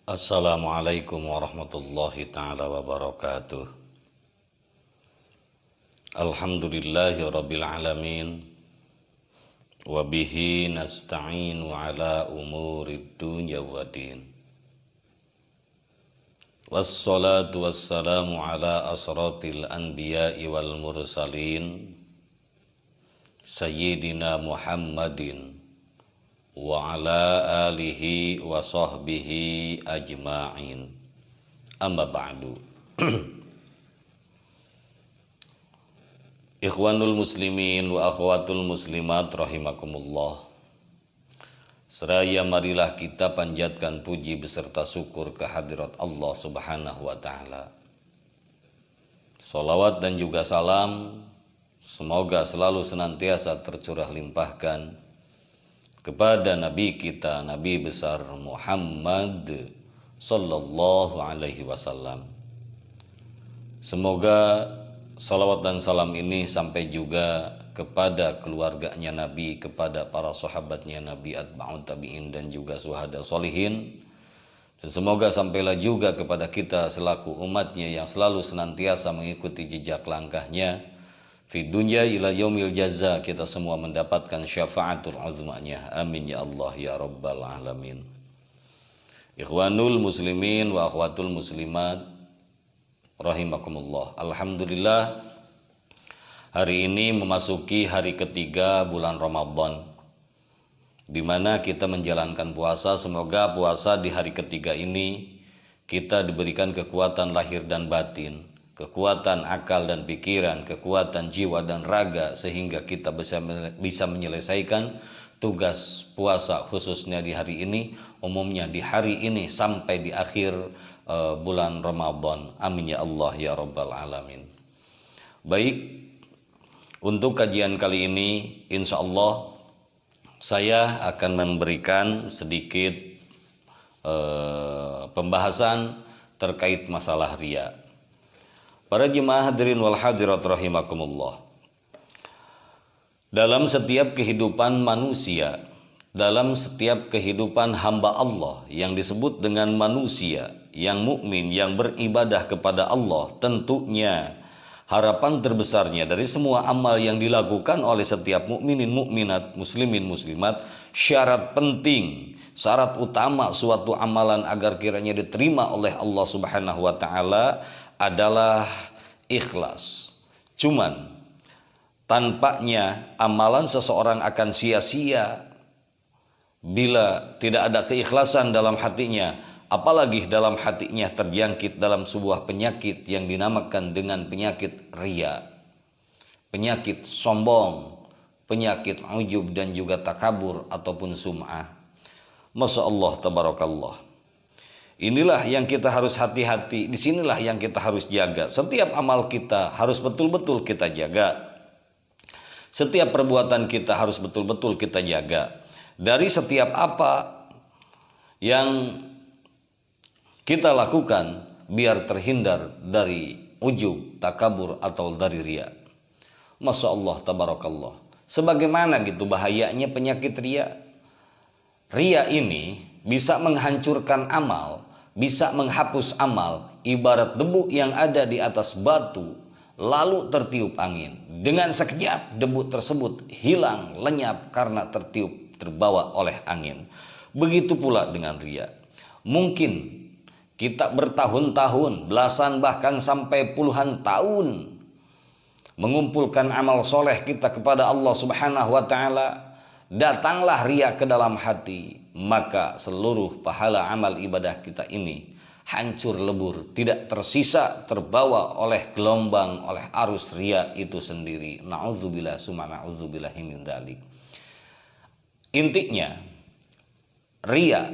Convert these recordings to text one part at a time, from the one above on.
Assalamualaikum warahmatullahi ta'ala wabarakatuh. Alhamdulillahi rabbil alamin. Wabihi nasta'inu ala umurid dunya waddin. Wassalatu wassalamu ala asratil anbiya'i wal mursalin Sayyidina Muhammadin wa ala alihi wa sahbihi ajma'in. Amma ba'du. Ikhwanul muslimin wa akhwatul muslimat rahimakumullah. Seraya marilah kita panjatkan puji beserta syukur kehadirat Allah Subhanahu wa taala. Salawat dan juga salam semoga selalu senantiasa tercurah limpahkan kepada Nabi kita, Nabi besar Muhammad sallallahu alaihi wasallam. Semoga salawat dan salam ini sampai juga kepada keluarganya Nabi, kepada para sahabatnya Nabi, atba'ut tabi'in dan juga syuhada sholihin. Dan semoga sampailah juga kepada kita selaku umatnya yang selalu senantiasa mengikuti jejak langkahnya fi dunya ila yaumil jaza, kita semua mendapatkan syafaatul uzmanya. Amin ya Allah ya rabbal alamin. Ikhwanul muslimin wa akhwatul muslimat rahimakumullah. Alhamdulillah, hari ini memasuki hari ketiga bulan Ramadan, di mana kita menjalankan puasa. Semoga puasa di hari ketiga ini kita diberikan kekuatan lahir dan batin, kekuatan akal dan pikiran, kekuatan jiwa dan raga, sehingga kita bisa menyelesaikan tugas puasa khususnya di hari ini, umumnya di hari ini sampai di akhir bulan Ramadan. Amin ya Allah ya rabbal alamin. Baik, untuk kajian kali ini insya Allah saya akan memberikan sedikit pembahasan terkait masalah riya. Para jemaah hadirin wal hadirat rahimakumullah. Dalam setiap kehidupan manusia, dalam setiap kehidupan hamba Allah yang disebut dengan manusia yang mukmin, yang beribadah kepada Allah, tentunya harapan terbesarnya dari semua amal yang dilakukan oleh setiap mukminin mukminat, muslimin muslimat, syarat penting, syarat utama suatu amalan agar kiranya diterima oleh Allah Subhanahu wa taala adalah ikhlas. Cuman tampaknya amalan seseorang akan sia-sia bila tidak ada keikhlasan dalam hatinya, apalagi dalam hatinya terjangkit dalam sebuah penyakit yang dinamakan dengan penyakit riya, penyakit sombong, penyakit ujub dan juga takabur ataupun sum'ah. Masya Allah tabarakallah. Inilah yang kita harus hati-hati, disinilah yang kita harus jaga. Setiap amal kita harus betul-betul kita jaga. Setiap perbuatan kita harus betul-betul kita jaga. Dari setiap apa yang kita lakukan, biar terhindar dari ujub, takabur atau dari riya. Masya Allah tabarakallah. Sebagaimana gitu bahayanya penyakit riya. Riya ini bisa menghancurkan amal, bisa menghapus amal, ibarat debu yang ada di atas batu lalu tertiup angin. Dengan sekejap debu tersebut hilang, lenyap karena tertiup, terbawa oleh angin. Begitu pula dengan riya. Mungkin kita bertahun-tahun, belasan bahkan sampai puluhan tahun mengumpulkan amal soleh kita kepada Allah Subhanahu wa taala, datanglah riya ke dalam hati, maka seluruh pahala amal ibadah kita ini hancur lebur, tidak tersisa, terbawa oleh gelombang, oleh arus riya itu sendiri. Na'udzubillah summa na'udzubillahi min dzalik. Intinya, riya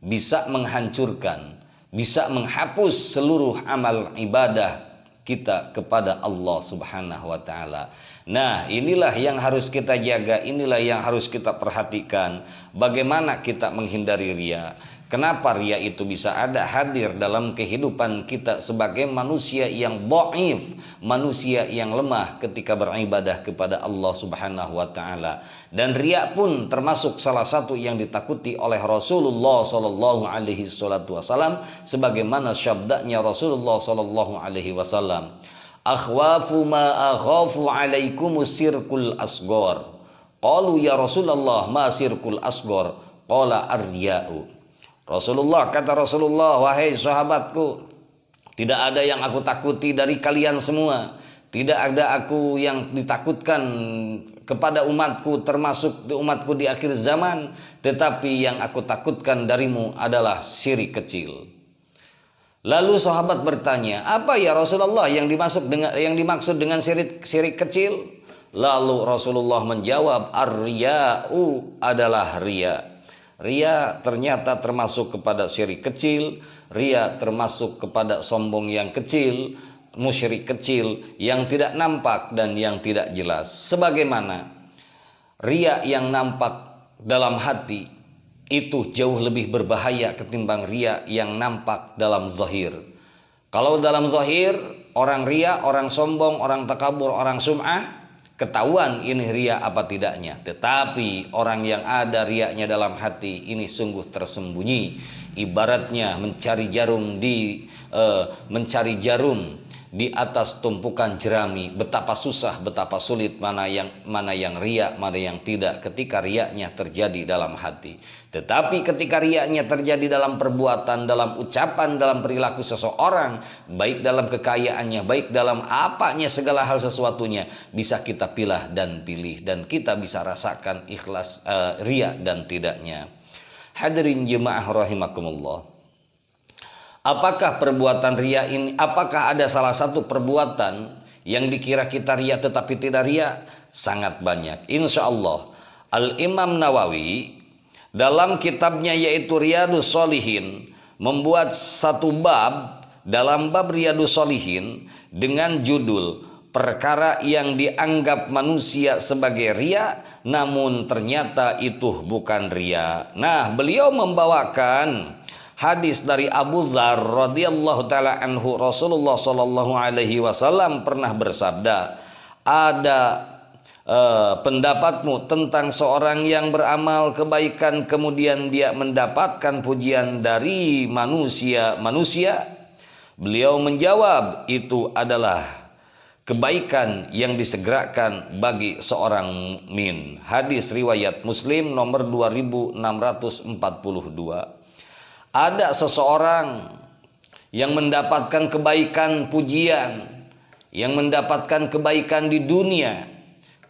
bisa menghancurkan, bisa menghapus seluruh amal ibadah kita kepada Allah Subhanahu wa taala. Nah, inilah yang harus kita jaga, inilah yang harus kita perhatikan. Bagaimana kita menghindari riya? Kenapa ria itu bisa ada hadir dalam kehidupan kita sebagai manusia yang dhaif, manusia yang lemah ketika beribadah kepada Allah Subhanahu wa taala. Dan ria pun termasuk salah satu yang ditakuti oleh Rasulullah sallallahu alaihi wasallam, sebagaimana sabdanya Rasulullah sallallahu alaihi wasallam, "Akhwafu ma akhafu alaikumus sirkul asghar." Qalu ya Rasulullah ma sirkul asghar? Qala ar-riya'u. Kata Rasulullah, wahai sahabatku, tidak ada yang aku takuti dari kalian semua. Tidak ada aku yang ditakutkan kepada umatku, termasuk umatku di akhir zaman. Tetapi yang aku takutkan darimu adalah syirik kecil. Lalu sahabat bertanya, apa ya Rasulullah yang dimaksud dengan syirik kecil? Lalu Rasulullah menjawab, ar-riya'u adalah riya. Ria ternyata termasuk kepada syirik kecil, ria termasuk kepada sombong yang kecil, musyrik kecil yang tidak nampak dan yang tidak jelas. Sebagaimana ria yang nampak dalam hati itu jauh lebih berbahaya ketimbang ria yang nampak dalam zahir. Kalau dalam zahir orang ria, orang sombong, orang takabur, orang sum'ah, ketahuan ini ria apa tidaknya. Tetapi orang yang ada riaknya dalam hati ini sungguh tersembunyi. Ibaratnya mencari jarum di atas tumpukan jerami. Betapa susah, betapa sulit mana yang riak, mana yang tidak ketika riaknya terjadi dalam hati. Tetapi ketika riaknya terjadi dalam perbuatan, dalam ucapan, dalam perilaku seseorang, baik dalam kekayaannya, baik dalam apanya, segala hal sesuatunya bisa kita pilih dan kita bisa rasakan ikhlas riak dan tidaknya. Hadirin jemaah rahimakumullah. Apakah perbuatan ria ini, apakah ada salah satu perbuatan yang dikira kita ria tetapi tidak ria? Sangat banyak. Insya Allah Al-Imam Nawawi dalam kitabnya yaitu Riyadhus Shalihin membuat satu bab dalam bab Riyadhus Shalihin dengan judul perkara yang dianggap manusia sebagai ria namun ternyata itu bukan ria. Nah, beliau membawakan hadis dari Abu Dzar radhiyallahu taala anhu. Rasulullah sallallahu alaihi wasallam pernah bersabda, ada pendapatmu tentang seorang yang beramal kebaikan kemudian dia mendapatkan pujian dari manusia? Beliau menjawab, itu adalah kebaikan yang disegerakan bagi seorang mukmin. Hadis riwayat Muslim nomor 2642. Ada seseorang yang mendapatkan kebaikan pujian, yang mendapatkan kebaikan di dunia,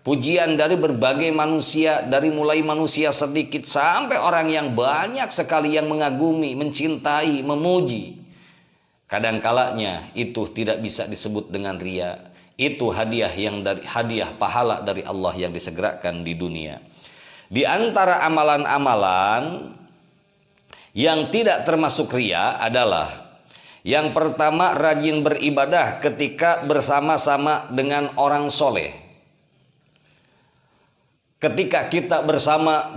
pujian dari berbagai manusia, dari mulai manusia sedikit sampai orang yang banyak sekali yang mengagumi, mencintai, memuji. Kadangkalanya itu tidak bisa disebut dengan ria. Itu hadiah pahala dari Allah yang disegerakan di dunia. Di antara amalan-amalan yang tidak termasuk ria adalah yang pertama, rajin beribadah ketika bersama-sama dengan orang soleh. Ketika kita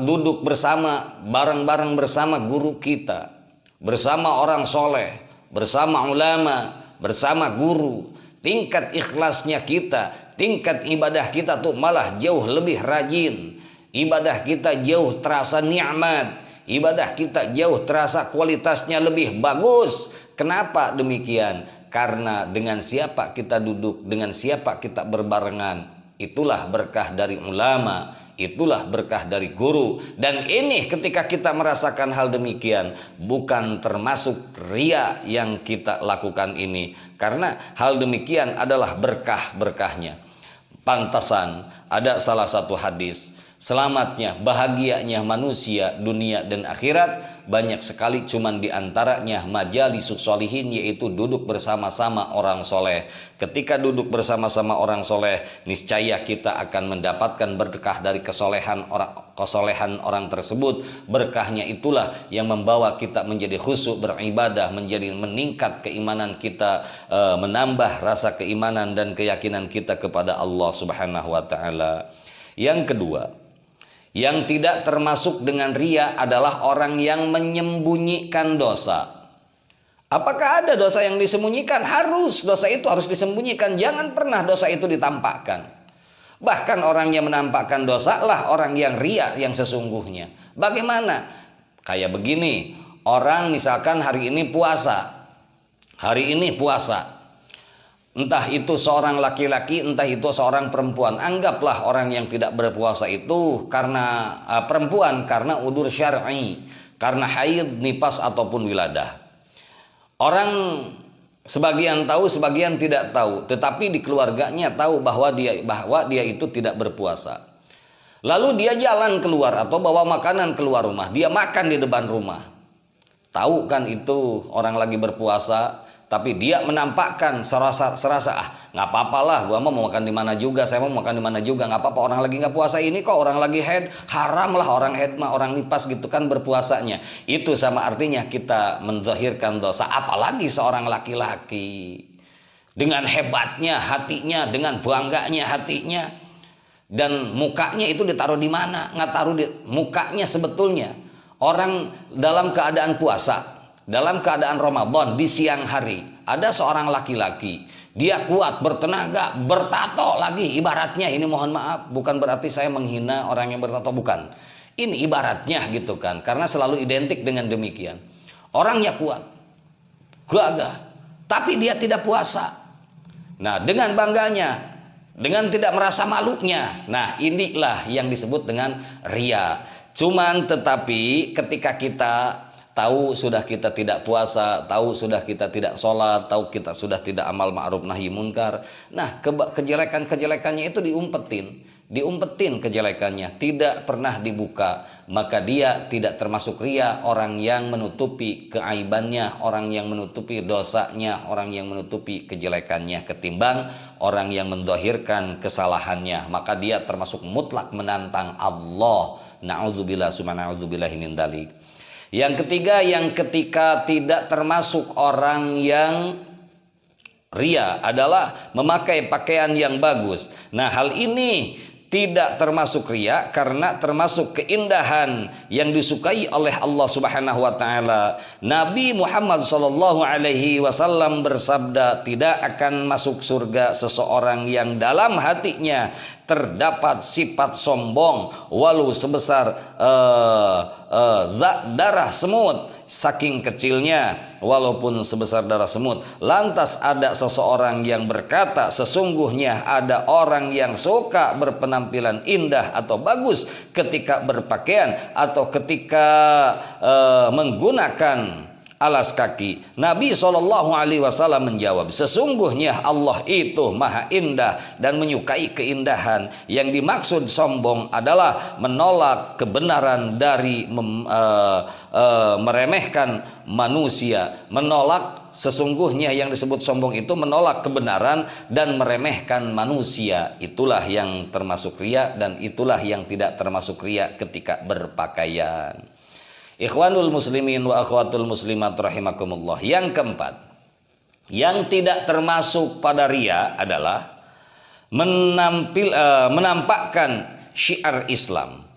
duduk bersama, bareng-bareng bersama guru kita, bersama orang soleh, bersama ulama, bersama guru, tingkat ikhlasnya kita, tingkat ibadah kita tuh malah jauh lebih rajin. Ibadah kita jauh terasa nikmat, ibadah kita jauh terasa kualitasnya lebih bagus. Kenapa demikian? Karena dengan siapa kita duduk, dengan siapa kita berbarengan, itulah berkah dari ulama, itulah berkah dari guru. Dan ini ketika kita merasakan hal demikian, bukan termasuk ria yang kita lakukan ini, karena hal demikian adalah berkah-berkahnya. Pantasan ada salah satu hadis, selamatnya, bahagianya manusia dunia dan akhirat banyak sekali, cuman diantaranya majalisus sholihin, yaitu duduk bersama-sama orang soleh. Ketika duduk bersama-sama orang soleh, niscaya kita akan mendapatkan berkah dari kesolehan orang tersebut. Berkahnya itulah yang membawa kita menjadi khusyuk beribadah, menjadi meningkat keimanan kita, menambah rasa keimanan dan keyakinan kita kepada Allah Subhanahu wa taala. Yang kedua, Yang tidak termasuk dengan riya adalah orang yang menyembunyikan dosa. Apakah ada dosa yang disembunyikan? Harus, dosa itu harus disembunyikan. Jangan pernah dosa itu ditampakkan. Bahkan orang yang menampakkan dosa lah orang yang riya yang sesungguhnya. Bagaimana? Kayak begini, orang misalkan hari ini puasa. Hari ini puasa. Entah itu seorang laki-laki, entah itu seorang perempuan. Anggaplah orang yang tidak berpuasa itu karena perempuan, karena udur syar'i, karena haid, nifas ataupun wiladah. Orang sebagian tahu, sebagian tidak tahu, tetapi di keluarganya tahu bahwa dia itu tidak berpuasa. Lalu dia jalan keluar atau bawa makanan keluar rumah, dia makan di depan rumah. Tahu kan itu orang lagi berpuasa, tapi dia menampakkan serasa nggak apa-apa lah, gua mau makan di mana juga, saya mau makan di mana juga, nggak apa-apa, orang lagi nggak puasa ini kok, orang lagi haid, haram lah orang haid mah, orang nifas gitu kan berpuasanya. Itu sama artinya kita menzahirkan dosa, apalagi seorang laki-laki dengan hebatnya hatinya, dengan bangganya hatinya, dan mukanya itu ditaruh di mana? Nggak taruh di mukanya sebetulnya. Orang dalam keadaan puasa, dalam keadaan Ramadan di siang hari, ada seorang laki-laki, dia kuat, bertenaga, bertato lagi, ibaratnya ini, mohon maaf, bukan berarti saya menghina orang yang bertato, bukan. Ini ibaratnya gitu kan, karena selalu identik dengan demikian. Orangnya kuat, gagah, tapi dia tidak puasa. Nah, dengan bangganya, dengan tidak merasa malunya, nah inilah yang disebut dengan riya. Cuman tetapi ketika kita tahu sudah kita tidak puasa, tahu sudah kita tidak sholat, tahu kita sudah tidak amal ma'ruf nahi munkar, nah kejelekan-kejelekannya itu diumpetin kejelekannya, tidak pernah dibuka, maka dia tidak termasuk riya, orang yang menutupi keaibannya, orang yang menutupi dosanya, orang yang menutupi kejelekannya, ketimbang orang yang mendohirkan kesalahannya, maka dia termasuk mutlak menantang Allah. Na'udzubillah subhana'udzubillahi min dalik. Yang ketiga, yang ketika tidak termasuk orang yang riya adalah memakai pakaian yang bagus. Nah, hal ini tidak termasuk riya karena termasuk keindahan yang disukai oleh Allah Subhanahu wa taala. Nabi Muhammad sallallahu alaihi wasallam bersabda, tidak akan masuk surga seseorang yang dalam hatinya terdapat sifat sombong walau sebesar darah semut, saking kecilnya walaupun sebesar darah semut. Lantas ada seseorang yang berkata, sesungguhnya ada orang yang suka berpenampilan indah atau bagus ketika berpakaian atau ketika menggunakan alas kaki. Nabi SAW menjawab, sesungguhnya Allah itu maha indah dan menyukai keindahan. Yang dimaksud sombong adalah menolak kebenaran dari meremehkan manusia. Menolak, sesungguhnya yang disebut sombong itu menolak kebenaran dan meremehkan manusia. Itulah yang termasuk riya dan itulah yang tidak termasuk riya ketika berpakaian. Ikhwanul muslimin wa akhwatul muslimat rahimakumullah. Yang keempat, yang tidak termasuk pada riya adalah menampakkan syiar Islam.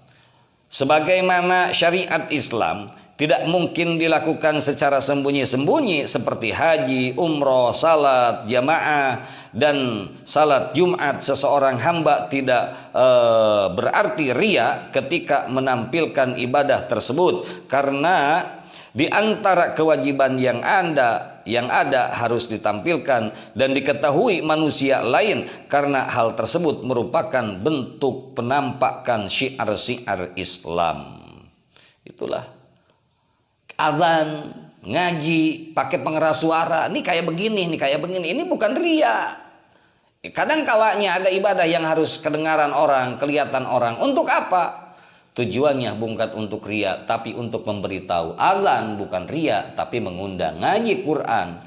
Sebagaimana syariat Islam tidak mungkin dilakukan secara sembunyi-sembunyi seperti haji, umroh, salat jamaah dan salat Jumat. Seseorang hamba tidak berarti riya ketika menampilkan ibadah tersebut, karena di antara kewajiban yang ada harus ditampilkan dan diketahui manusia lain, karena hal tersebut merupakan bentuk penampakan syiar-syiar Islam. Itulah azan, ngaji, pakai pengeras suara, ini kayak begini, ini bukan riya. Kadang kalanya ada ibadah yang harus kedengaran orang, kelihatan orang. Untuk apa? Tujuannya bukan untuk riya, tapi untuk memberitahu. Azan bukan riya, tapi mengundang. Ngaji Quran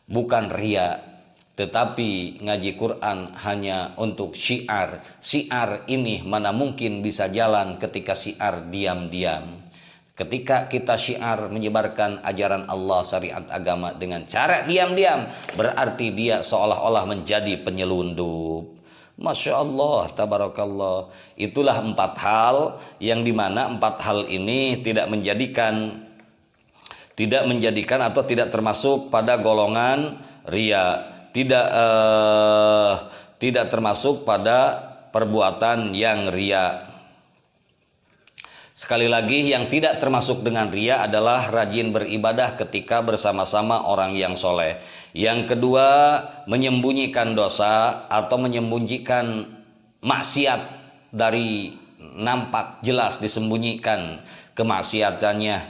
bukan riya, tetapi ngaji Quran hanya untuk syiar. Syiar ini mana mungkin bisa jalan ketika syiar diam-diam. Ketika kita syiar menyebarkan ajaran Allah, syariat agama dengan cara diam-diam, berarti dia seolah-olah menjadi penyelundup. Masya Allah, tabarakallah. Itulah 4 hal yang dimana 4 hal ini tidak menjadikan atau tidak termasuk pada golongan ria, tidak termasuk pada perbuatan yang ria. Sekali lagi, yang tidak termasuk dengan ria adalah rajin beribadah ketika bersama-sama orang yang soleh. Yang kedua, menyembunyikan dosa atau menyembunyikan maksiat dari nampak jelas, disembunyikan kemaksiatannya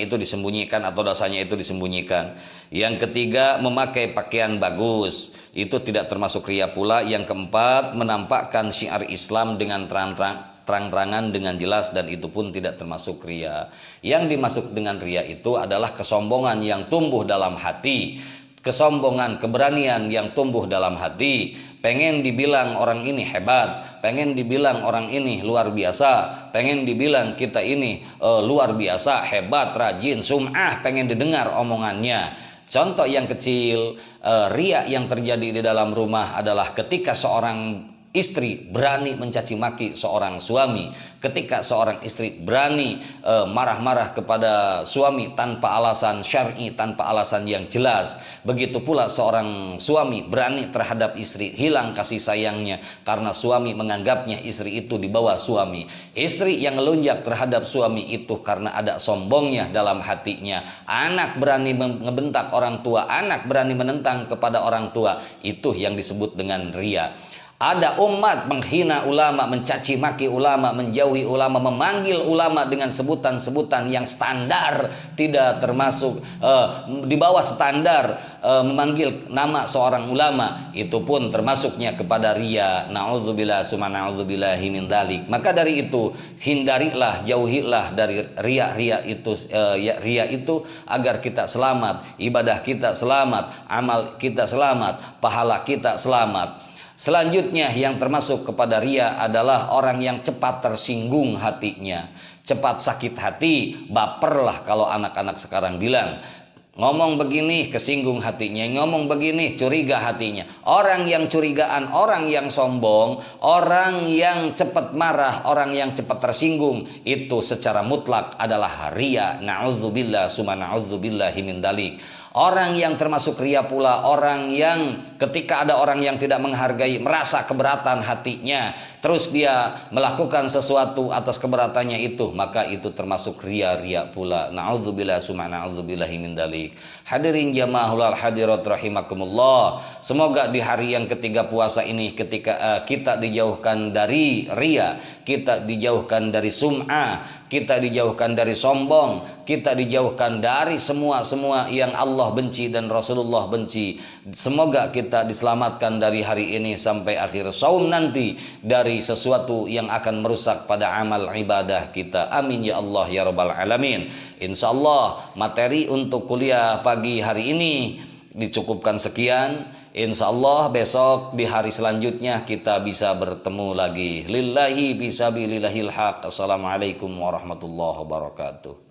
itu disembunyikan atau dosanya itu disembunyikan. Yang ketiga, memakai pakaian bagus, itu tidak termasuk ria pula. Yang keempat, menampakkan syiar Islam dengan terang-terangan dengan jelas, dan itu pun tidak termasuk ria. Yang dimaksud dengan ria itu adalah kesombongan yang tumbuh dalam hati, kesombongan, keberanian yang tumbuh dalam hati, pengen dibilang orang ini hebat, pengen dibilang orang ini luar biasa, pengen dibilang kita ini luar biasa, hebat, rajin, sum'ah, pengen didengar omongannya. Contoh yang kecil, ria yang terjadi di dalam rumah adalah ketika seorang istri berani mencaci maki seorang suami, ketika seorang istri berani marah-marah kepada suami tanpa alasan syar'i, tanpa alasan yang jelas. Begitu pula seorang suami berani terhadap istri, hilang kasih sayangnya karena suami menganggapnya istri itu di bawah suami. Istri yang melunjak terhadap suami itu karena ada sombongnya dalam hatinya. Anak berani ngebentak orang tua, anak berani menentang kepada orang tua, itu yang disebut dengan ria. Ada umat menghina ulama, mencaci maki ulama, menjauhi ulama, memanggil ulama dengan sebutan-sebutan yang standar, tidak termasuk di bawah standar, memanggil nama seorang ulama, itu pun termasuknya kepada ria. Na'udzubillah summa na'udzubillahi min dzalik. Maka dari itu hindarilah, jauhilah dari ria itu agar kita selamat, ibadah kita selamat, amal kita selamat, pahala kita selamat. Selanjutnya yang termasuk kepada ria adalah orang yang cepat tersinggung hatinya, cepat sakit hati, baperlah kalau anak-anak sekarang bilang. Ngomong begini kesinggung hatinya, ngomong begini curiga hatinya. Orang yang curigaan, orang yang sombong, orang yang cepat marah, orang yang cepat tersinggung, itu secara mutlak adalah ria. Na'udzubillah summa na'udzubillahi min dzalik. Orang yang termasuk ria pula orang yang ketika ada orang yang tidak menghargai, merasa keberatan hatinya, terus dia melakukan sesuatu atas keberatannya itu, maka itu termasuk ria pula. Na'udzubillah summa na'udzubillahi min dzalik. Hadirin jamaahul hadirat rahimakumullah. Semoga di hari yang ketiga puasa ini, ketika kita dijauhkan dari ria, kita dijauhkan dari sum'ah, kita dijauhkan dari sombong, kita dijauhkan dari semua yang Allah benci dan Rasulullah benci. Semoga kita diselamatkan dari hari ini sampai akhir saum nanti dari sesuatu yang akan merusak pada amal ibadah kita. Amin ya Allah ya rabbal alamin. Insyaallah materi untuk kuliah pagi hari ini dicukupkan sekian. Insyaallah besok di hari selanjutnya kita bisa bertemu lagi. Lillahi bisabilillahil haq. Assalamualaikum warahmatullahi wabarakatuh.